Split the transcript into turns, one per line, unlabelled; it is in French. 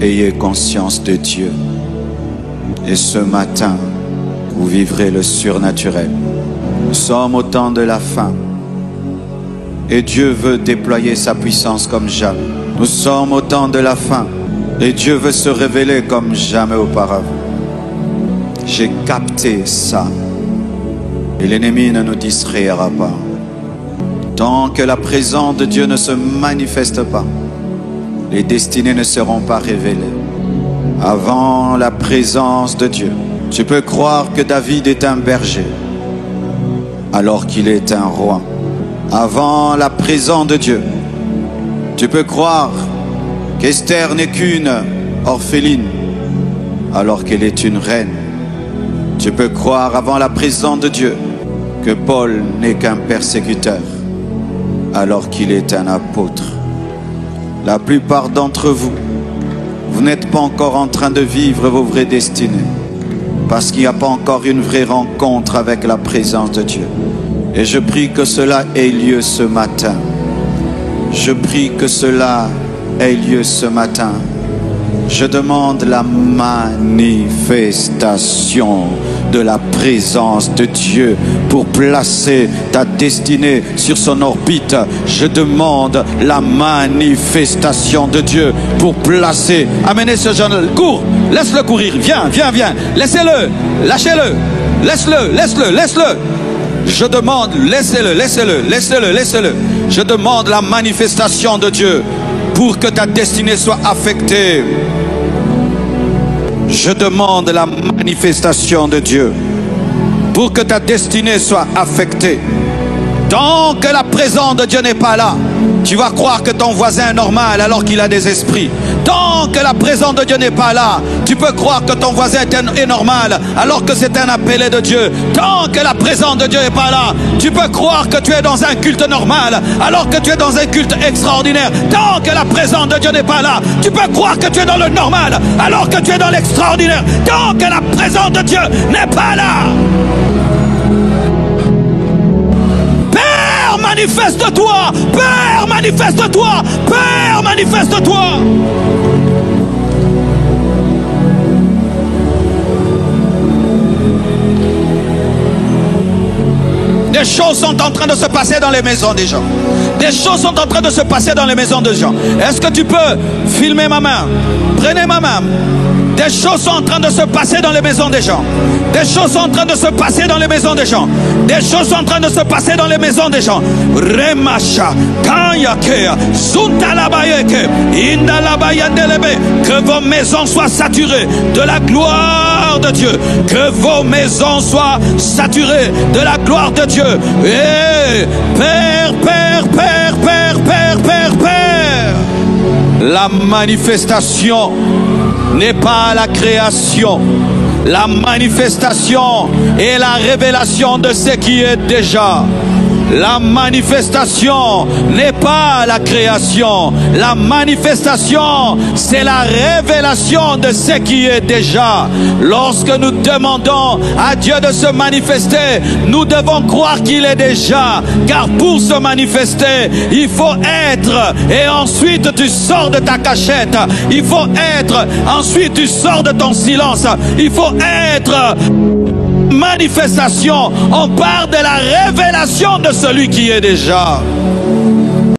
ayez conscience de Dieu. Et ce matin, vous vivrez le surnaturel. Nous sommes au temps de la fin. Et Dieu veut déployer sa puissance comme jamais. Nous sommes au temps de la fin. Et Dieu veut se révéler comme jamais auparavant. J'ai capté ça. Et l'ennemi ne nous distraira pas. Tant que la présence de Dieu ne se manifeste pas, les destinées ne seront pas révélées. Avant la présence de Dieu, tu peux croire que David est un berger, alors qu'il est un roi. Avant la présence de Dieu, tu peux croire qu'Esther n'est qu'une orpheline, alors qu'elle est une reine. Tu peux croire avant la présence de Dieu que Paul n'est qu'un persécuteur, alors qu'il est un apôtre. La plupart d'entre vous, vous n'êtes pas encore en train de vivre vos vraies destinées, parce qu'il n'y a pas encore une vraie rencontre avec la présence de Dieu. Et je prie que cela ait lieu ce matin. Je prie que cela ait lieu ce matin. Je demande la manifestation de la présence de Dieu pour placer ta destinée sur son orbite. Je demande la manifestation de Dieu pour placer. Amenez ce jeune, cours, laisse-le courir, viens, viens, viens, laissez-le, lâchez-le, laisse-le, laisse-le, laisse-le. Je demande, laissez-le, laissez-le, laissez-le, laissez-le. Je demande la manifestation de Dieu pour que ta destinée soit affectée. Je demande la manifestation de Dieu pour que ta destinée soit affectée. Tant que la présence de Dieu n'est pas là, tu vas croire que ton voisin est normal alors qu'il a des esprits. Tant que la présence de Dieu n'est pas là, tu peux croire que ton voisin est normal alors que c'est un appelé de Dieu. Tant que la présence de Dieu n'est pas là, tu peux croire que tu es dans un culte normal alors que tu es dans un culte extraordinaire. Tant que la présence de Dieu n'est pas là, tu peux croire que tu es dans le normal alors que tu es dans l'extraordinaire. Tant que la présence de Dieu n'est pas là. Père, manifeste-toi! Père, manifeste-toi! Père, manifeste-toi! Des choses sont en train de se passer dans les maisons des gens. Des choses sont en train de se passer dans les maisons des gens. Est-ce que tu peux filmer ma main? Prenez ma main. Des choses sont en train de se passer dans les maisons des gens. Des choses sont en train de se passer dans les maisons des gens. Des choses sont en train de se passer dans les maisons des gens. Remacha, Kanyakea, Zuntalabayeke, Indalabayandelebe. Que vos maisons soient saturées de la gloire de Dieu. Que vos maisons soient saturées de la gloire de Dieu. Et Père, Père, Père, Père, Père, Père, Père. La manifestation n'est pas la création. La manifestation est la révélation de ce qui est déjà. La manifestation n'est pas la création. La manifestation, c'est la révélation de ce qui est déjà. Lorsque nous demandons à Dieu de se manifester, nous devons croire qu'il est déjà. Car pour se manifester, il faut être. Et ensuite, tu sors de ta cachette. Il faut être. Ensuite, tu sors de ton silence. Il faut être. Manifestation, on parle de la révélation de celui qui est déjà.